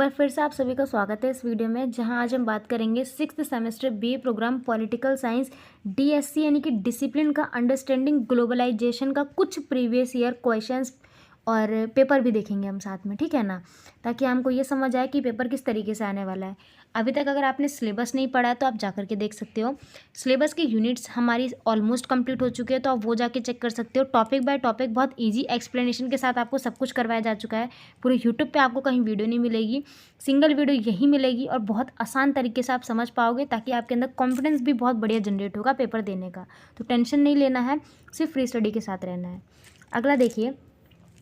बार फिर से आप सभी का स्वागत है इस वीडियो में, जहां आज हम बात करेंगे 6th semester BA programme political science DSC यानी कि डिसिप्लिन का अंडरस्टैंडिंग ग्लोबलाइजेशन का कुछ प्रीवियस ईयर क्वेश्चंस और पेपर भी देखेंगे हम साथ में, ठीक है ना। ताकि हमको ये समझ आए कि पेपर किस तरीके से आने वाला है। अभी तक अगर आपने सिलेबस नहीं पढ़ा है तो आप जा कर के देख सकते हो। सिलेबस की यूनिट्स हमारी ऑलमोस्ट कंप्लीट हो चुकी है, तो आप वो जाके चेक कर सकते हो। टॉपिक बाय टॉपिक बहुत ईजी एक्सप्लेनेशन के साथ आपको सब कुछ करवाया जा चुका है। पूरे यूट्यूब पे आपको कहीं वीडियो नहीं मिलेगी, सिंगल वीडियो यही मिलेगी और बहुत आसान तरीके से आप समझ पाओगे, ताकि आपके अंदर कॉन्फिडेंस भी बहुत बढ़िया जनरेट होगा पेपर देने का। तो टेंशन नहीं लेना है, सिर्फ फ्री स्टडी के साथ रहना है। अगला देखिए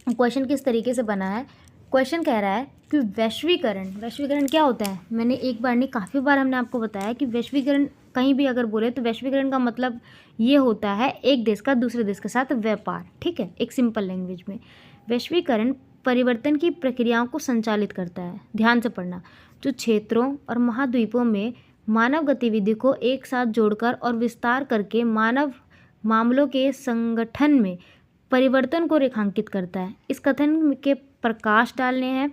क्वेश्चन किस तरीके से बना है। क्वेश्चन कह रहा है कि वैश्वीकरण क्या होता है। मैंने एक बार नहीं काफ़ी बार हमने आपको बताया कि वैश्वीकरण कहीं भी अगर बोले तो वैश्वीकरण का मतलब ये होता है एक देश का दूसरे देश के साथ व्यापार, ठीक है, एक सिंपल लैंग्वेज में। वैश्वीकरण परिवर्तन की प्रक्रियाओं को संचालित करता है, ध्यान से पढ़ना, जो क्षेत्रों और महाद्वीपों में मानव गतिविधि को एक साथ जोड़कर और विस्तार करके मानव मामलों के संगठन में परिवर्तन को रेखांकित करता है। इस कथन के प्रकाश डालने हैं।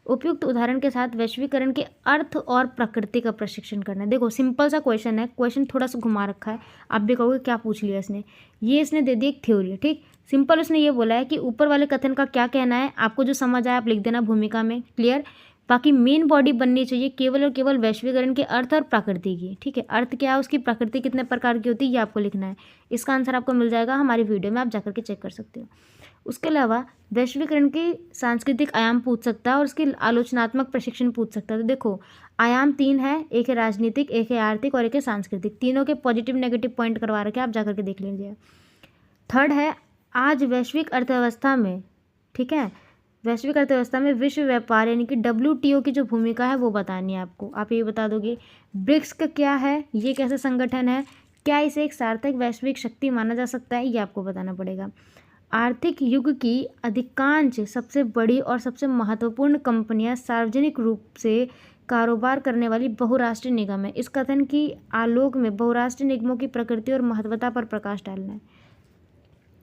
उपयुक्त उदाहरण के साथ वैश्वीकरण के अर्थ और प्रकृति का प्रशिक्षण करना है। देखो सिंपल सा क्वेश्चन है, क्वेश्चन थोड़ा सा घुमा रखा है। आप भी कहोगे क्या पूछ लिया इसने। ये इसने दे दी एक थ्योरी, ठीक। सिंपल उसने ये बोला है कि ऊपर वाले कथन का क्या कहना है, आपको जो समझ आया आप लिख देना भूमिका में, क्लियर। बाकी मेन बॉडी बननी चाहिए केवल और केवल वैश्वीकरण के अर्थ और प्रकृति की, ठीक है। अर्थ क्या है, उसकी प्रकृति कितने प्रकार की होती है, ये आपको लिखना है। इसका आंसर आपको मिल जाएगा हमारी वीडियो में, आप जाकर के चेक कर सकते हो। उसके अलावा वैश्वीकरण के सांस्कृतिक आयाम पूछ सकता है और उसके आलोचनात्मक प्रशिक्षण पूछ सकता है। तो देखो आयाम 3 है, एक है राजनीतिक, एक है आर्थिक और एक है सांस्कृतिक। तीनों के पॉजिटिव नेगेटिव पॉइंट करवा रखे, आप जाकर के देख लीजिए। थर्ड है आज वैश्विक अर्थव्यवस्था में, ठीक है, वैश्विक अर्थव्यवस्था में विश्व व्यापार यानी कि WTO की जो भूमिका है वो बतानी है आपको। आप ये बता दोगे। ब्रिक्स का क्या है, ये कैसे संगठन है, क्या इसे एक सार्थक वैश्विक शक्ति माना जा सकता है, ये आपको बताना पड़ेगा। आर्थिक युग की अधिकांश सबसे बड़ी और सबसे महत्वपूर्ण कंपनियां सार्वजनिक रूप से कारोबार करने वाली बहुराष्ट्रीय निगम है। इस कथन की आलोक में बहुराष्ट्रीय निगमों की प्रकृति और महत्वता पर प्रकाश डालना है।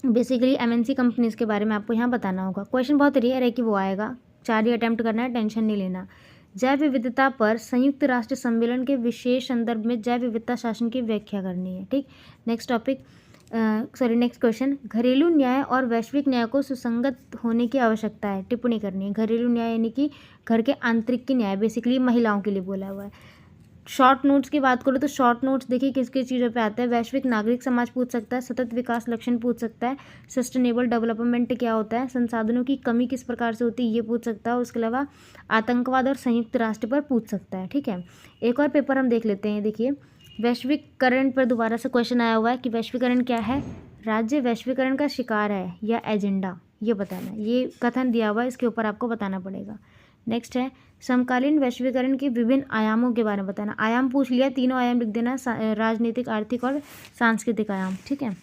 बेसिकली MNC कंपनीज के बारे में आपको यहाँ बताना होगा। क्वेश्चन बहुत रेयर है कि वो आएगा, 4 ही अटैम्प्ट करना है, टेंशन नहीं लेना। जैव विविधता पर संयुक्त राष्ट्र सम्मेलन के विशेष संदर्भ में जैव विविधता शासन की व्याख्या करनी है, ठीक। नेक्स्ट क्वेश्चन, घरेलू न्याय और वैश्विक न्याय को सुसंगत होने की आवश्यकता है, टिप्पणी करनी है। घरेलू न्याय यानी कि घर के आंतरिक की न्याय, बेसिकली महिलाओं के लिए बोला हुआ है। शॉर्ट नोट्स की बात करो तो शॉर्ट नोट्स देखिए किस किस चीज़ों पे आते हैं। वैश्विक नागरिक समाज पूछ सकता है, सतत विकास लक्षण पूछ सकता है, सस्टेनेबल डेवलपमेंट क्या होता है, संसाधनों की कमी किस प्रकार से होती है ये पूछ सकता है। उसके अलावा आतंकवाद और संयुक्त राष्ट्र पर पूछ सकता है, ठीक है। एक और पेपर हम देख लेते हैं। देखिए वैश्वीकरण पर दोबारा से क्वेश्चन आया हुआ है कि वैश्वीकरण क्या है। राज्य वैश्वीकरण का शिकार है या एजेंडा, ये बताना है। ये कथन दिया हुआ है, इसके ऊपर आपको बताना पड़ेगा। नेक्स्ट है समकालीन वैश्वीकरण के विभिन्न आयामों के बारे में बताना। आयाम पूछ लिया, तीनों आयाम लिख देना, राजनीतिक, आर्थिक और सांस्कृतिक आयाम, ठीक है।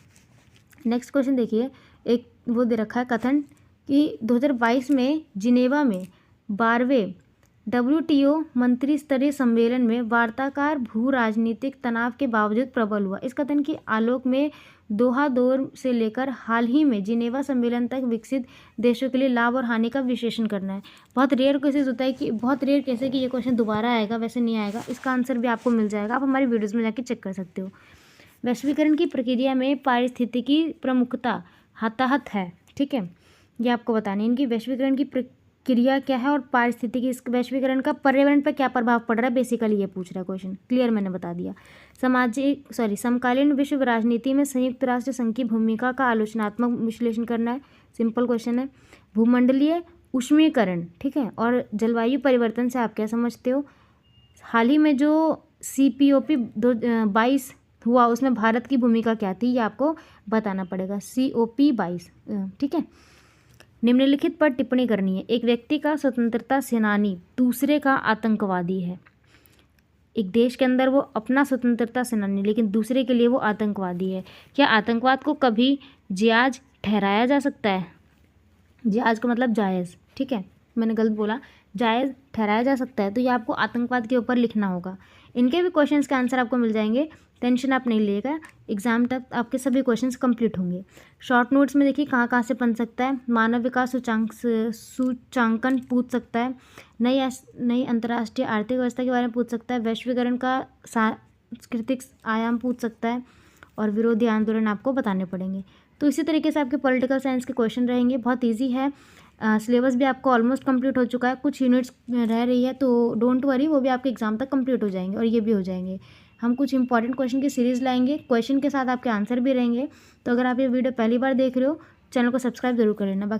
नेक्स्ट क्वेश्चन देखिए, एक वो दे रखा है कथन कि 2022 में जिनेवा में 12वें WTO मंत्री स्तरीय सम्मेलन में वार्ताकार भू राजनीतिक तनाव के बावजूद प्रबल हुआ। इस कथन की आलोक में दोहा दौर से लेकर हाल ही में जिनेवा सम्मेलन तक विकसित देशों के लिए लाभ और हानि का विश्लेषण करना है। बहुत रेयर केसेस होता है कि बहुत रेयर कैसे कि ये क्वेश्चन दोबारा आएगा, वैसे नहीं आएगा। इसका आंसर भी आपको मिल जाएगा, आप हमारी वीडियोज़ में जाके चेक कर सकते हो। वैश्वीकरण की प्रक्रिया में पारिस्थितिकी प्रमुखता हताहत है, ठीक है, ये आपको बताना है। इनकी वैश्वीकरण की क्रिया क्या है और पारिस्थितिकी, इस वैश्वीकरण का पर्यावरण पर क्या प्रभाव पड़ रहा है, बेसिकली ये पूछ रहा है क्वेश्चन। क्लियर, मैंने बता दिया। समकालीन विश्व राजनीति में संयुक्त राष्ट्र संघ की भूमिका का आलोचनात्मक विश्लेषण करना है, सिंपल क्वेश्चन है। भूमंडलीय ऊष्मीकरण, ठीक है, और जलवायु परिवर्तन से आप क्या समझते हो। हाल ही में जो COP 22 हुआ उसमें भारत की भूमिका क्या थी, ये आपको बताना पड़ेगा। COP 22, ठीक है। निम्नलिखित पर टिप्पणी करनी है। एक व्यक्ति का स्वतंत्रता सेनानी दूसरे का आतंकवादी है। एक देश के अंदर वो अपना स्वतंत्रता सेनानी, लेकिन दूसरे के लिए वो आतंकवादी है। क्या आतंकवाद को कभी जायज़ ठहराया जा सकता है। जायज़ का मतलब जायज़, ठीक है, मैंने गलत बोला। जायज़ ठहराया जा सकता है, तो ये आपको आतंकवाद के ऊपर लिखना होगा। इनके भी क्वेश्चंस के आंसर आपको मिल जाएंगे, टेंशन आप नहीं लीजिएगा, एग्जाम तक आपके सभी क्वेश्चंस कंप्लीट होंगे। शॉर्ट नोट्स में देखिए कहाँ कहाँ से बन सकता है। मानव विकास सूचांकन पूछ सकता है, नई अंतर्राष्ट्रीय आर्थिक व्यवस्था के बारे में पूछ सकता है, वैश्वीकरण का सांस्कृतिक आयाम पूछ सकता है, और विरोधी आंदोलन आपको बताने पड़ेंगे। तो इसी तरीके से आपके पॉलिटिकल साइंस के क्वेश्चन रहेंगे। बहुत ईजी है, सिलेबस भी आपको ऑलमोस्ट कंप्लीट हो चुका है, कुछ यूनिट्स रह रही है, तो डोंट वरी, वो भी आपके एग्जाम तक कंप्लीट हो जाएंगे और ये भी हो जाएंगे। हम कुछ इंपॉर्टेंट क्वेश्चन की सीरीज़ लाएंगे, क्वेश्चन के साथ आपके आंसर भी रहेंगे। तो अगर आप ये वीडियो पहली बार देख रहे हो, चैनल को सब्सक्राइब जरूर कर लेना। बाकी